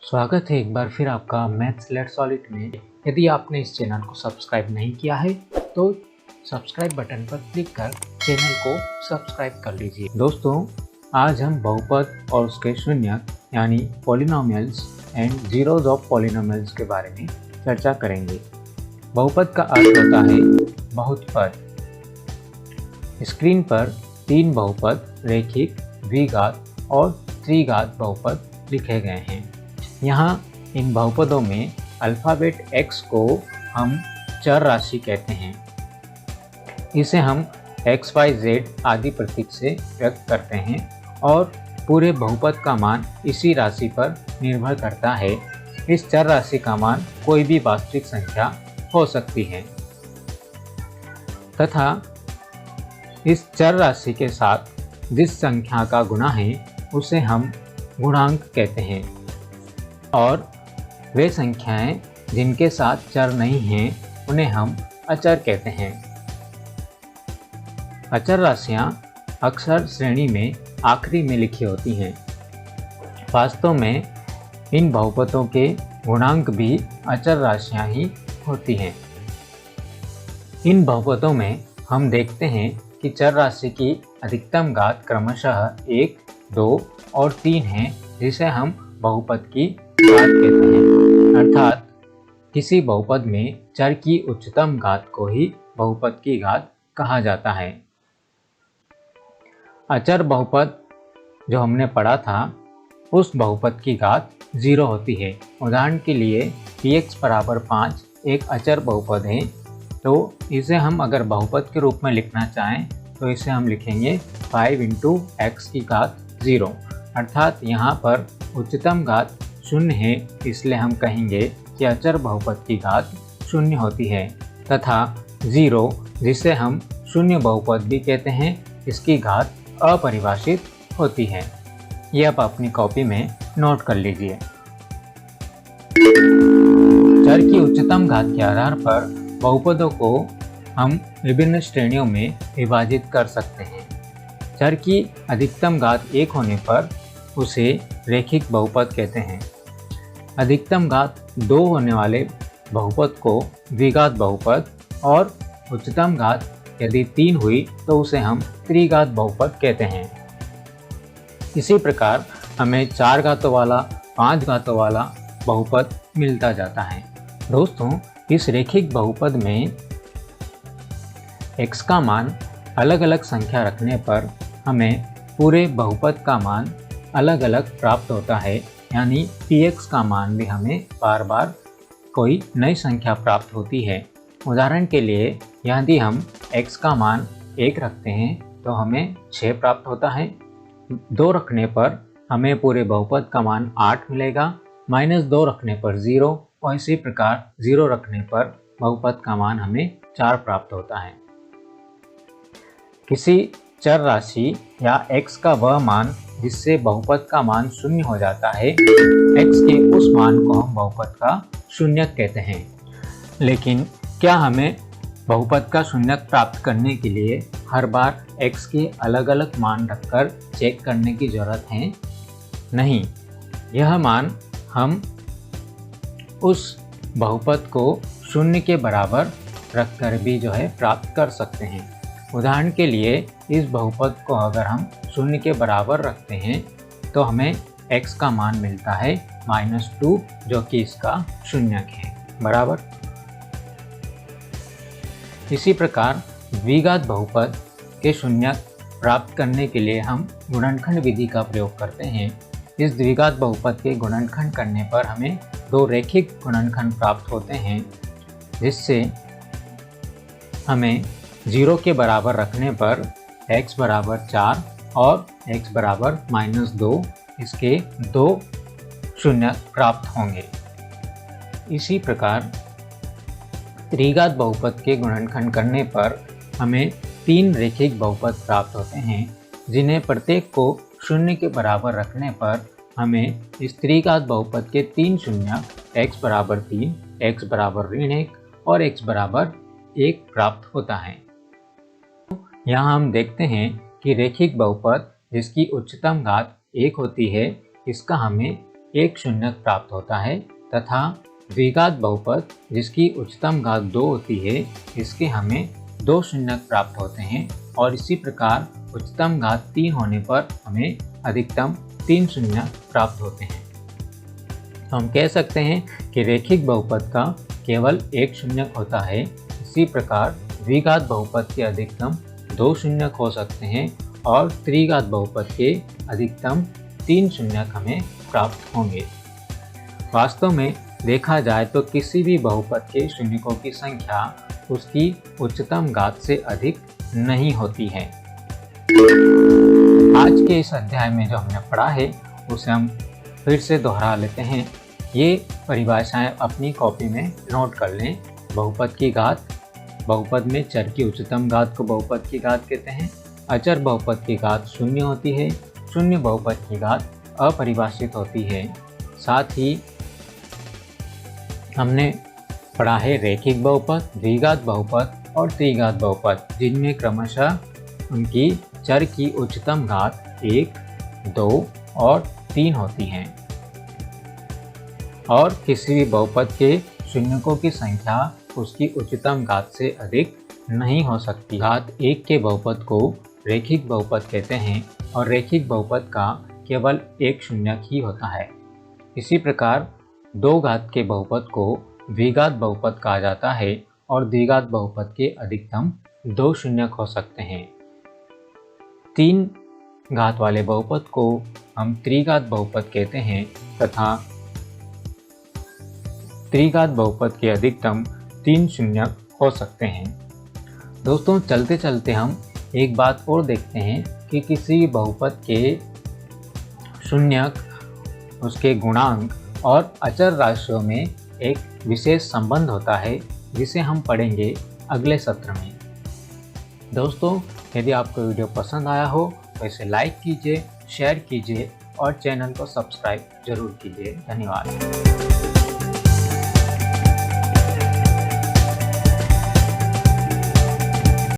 स्वागत है एक बार फिर आपका मैथ्स लेट्स सॉल्व इट में। यदि आपने इस चैनल को सब्सक्राइब नहीं किया है तो सब्सक्राइब बटन पर क्लिक कर चैनल को सब्सक्राइब कर लीजिए। दोस्तों, आज हम बहुपद और उसके शून्यक यानी polynomials and zeros of polynomials के बारे में चर्चा करेंगे। बहुपद का अर्थ होता है बहुपद। स्क्रीन पर 3 बहुपद रेखिक, द्विघात और त्रिघात बहुपद लिखे गए हैं। यहाँ इन बहुपदों में अल्फ़ाबेट x को हम चर राशि कहते हैं। इसे हम x, y, z आदि प्रतीक से व्यक्त करते हैं और पूरे बहुपद का मान इसी राशि पर निर्भर करता है। इस चर राशि का मान कोई भी वास्तविक संख्या हो सकती है तथा इस चर राशि के साथ जिस संख्या का गुणा है उसे हम गुणांक कहते हैं और वे संख्याएं जिनके साथ चर नहीं हैं उन्हें हम अचर कहते हैं। अचर राशियां अक्सर श्रेणी में आखिरी में लिखी होती हैं। वास्तव में इन बहुपदों के गुणांक भी अचर राशियां ही होती हैं। इन बहुपदों में हम देखते हैं कि चर राशि की अधिकतम घात क्रमशः 1, 2 और 3 है, जिसे हम बहुपद की घात कहते हैं। अर्थात किसी बहुपद में चर की उच्चतम घात को ही बहुपद की घात कहा जाता है। अचर बहुपद जो हमने पढ़ा था उस बहुपद की घात 0 होती है। उदाहरण के लिए px बराबर 5 एक अचर बहुपद है, तो इसे हम अगर बहुपद के रूप में लिखना चाहें तो इसे हम लिखेंगे 5 × x की घात 0। अर्थात यहाँ पर उच्चतम घात 0 है, इसलिए हम कहेंगे कि अचर बहुपद की घात 0 होती है तथा 0 जिसे हम शून्य बहुपद भी कहते हैं, इसकी घात अपरिभाषित होती है। ये आप अपनी कॉपी में नोट कर लीजिए। चर की उच्चतम घात के आधार पर बहुपदों को हम विभिन्न श्रेणियों में विभाजित कर सकते हैं। चर की अधिकतम घात 1 होने पर उसे रेखिक बहुपद कहते हैं। अधिकतम घात 2 होने वाले बहुपद को द्विघात बहुपद और उच्चतम घात यदि 3 हुई तो उसे हम त्रिघात बहुपद कहते हैं। इसी प्रकार हमें 4 घातों वाला, 5 घातों वाला बहुपद मिलता जाता है। दोस्तों, इस रेखिक बहुपद में x का मान अलग अलग संख्या रखने पर हमें पूरे बहुपद का मान अलग अलग प्राप्त होता है, यानी px का मान भी हमें बार बार कोई नई संख्या प्राप्त होती है। उदाहरण के लिए यदि हम x का मान 1 रखते हैं तो हमें 6 प्राप्त होता है। 2 रखने पर हमें पूरे बहुपद का मान 8 मिलेगा, -2 रखने पर 0 और इसी प्रकार 0 रखने पर बहुपद का मान हमें 4 प्राप्त होता है। किसी चर राशि या x का वह मान जिससे बहुपद का मान 0 हो जाता है, x के उस मान को हम बहुपद का शून्यक कहते हैं। लेकिन क्या हमें बहुपद का शून्यक प्राप्त करने के लिए हर बार x के अलग अलग मान रखकर चेक करने की जरूरत है? नहीं, यह मान हम उस बहुपद को 0 के बराबर रखकर भी प्राप्त कर सकते हैं। उदाहरण के लिए इस बहुपद को अगर हम 0 के बराबर रखते हैं तो हमें x का मान मिलता है -2, जो कि इसका शून्यक है। बराबर। इसी प्रकार द्विघात बहुपद के शून्यक प्राप्त करने के लिए हम गुणनखंड विधि का प्रयोग करते हैं। इस द्विघात बहुपद के गुणनखंड करने पर हमें 2 रेखिक गुणनखंड प्राप्त होते हैं, जिससे हमें 0 के बराबर रखने पर x बराबर 4 और x बराबर -2 इसके 2 शून्यक प्राप्त होंगे। इसी प्रकार त्रिघात बहुपद के गुणनखंड करने पर हमें 3 रेखिक बहुपद प्राप्त होते हैं, जिन्हें प्रत्येक को 0 के बराबर रखने पर हमें इस त्रिघात बहुपद के 3 शून्यक x बराबर 3, x बराबर ऋण 1 और x बराबर 1 प्राप्त होता है। यहाँ हम देखते हैं कि रेखिक बहुपद जिसकी उच्चतम घात 1 होती है, इसका हमें एक शून्यक प्राप्त होता है तथा द्विघात बहुपद जिसकी उच्चतम घात 2 होती है इसके हमें 2 शून्यक प्राप्त होते हैं और इसी प्रकार उच्चतम घात 3 होने पर हमें अधिकतम 3 शून्यक प्राप्त होते हैं। तो हम कह सकते हैं कि रैखिक बहुपद का केवल एक शून्यक होता है। इसी प्रकार द्विघात बहुपद के अधिकतम 2 शून्यक हो सकते हैं और त्रिघात बहुपद के अधिकतम 3 शून्यक हमें प्राप्त होंगे। वास्तव में देखा जाए तो किसी भी बहुपद के शून्यकों की संख्या उसकी उच्चतम घात से अधिक नहीं होती है। आज के इस अध्याय में जो हमने पढ़ा है उसे हम फिर से दोहरा लेते हैं। ये परिभाषाएं अपनी कॉपी में नोट कर लें। बहुपद की घात, बहुपद में चर की उच्चतम घात को बहुपद की घात कहते हैं। अचर बहुपद की घात शून्य होती है। शून्य बहुपद की घात अपरिभाषित होती है। साथ ही हमने पढ़ा है रैखिक बहुपद, द्विघात बहुपद और त्रिघात बहुपद, जिनमें क्रमशः उनकी चर की उच्चतम घात 1, 2 और 3 होती हैं और किसी भी बहुपद के शून्यकों की संख्या उसकी उच्चतम घात से अधिक नहीं हो सकती। घात 1 के बहुपद को रैखिक बहुपद कहते हैं और रैखिक बहुपद का केवल एक शून्यक ही होता है। इसी प्रकार 2 घात के बहुपद को द्विघात बहुपद कहा जाता है और द्विघात बहुपद के अधिकतम 2 शून्यक हो सकते हैं। 3 घात वाले बहुपद को हम त्रिघात बहुपद कहते हैं तथा त्रिघात बहुपद के अधिकतम 3 शून्यक हो सकते हैं। दोस्तों, चलते चलते हम एक बात और देखते हैं कि किसी बहुपद के शून्यक, उसके गुणांक और अचर राशियों में एक विशेष संबंध होता है जिसे हम पढ़ेंगे अगले सत्र में। दोस्तों, यदि आपको वीडियो पसंद आया हो तो इसे लाइक कीजिए, शेयर कीजिए और चैनल को सब्सक्राइब जरूर कीजिए। धन्यवाद।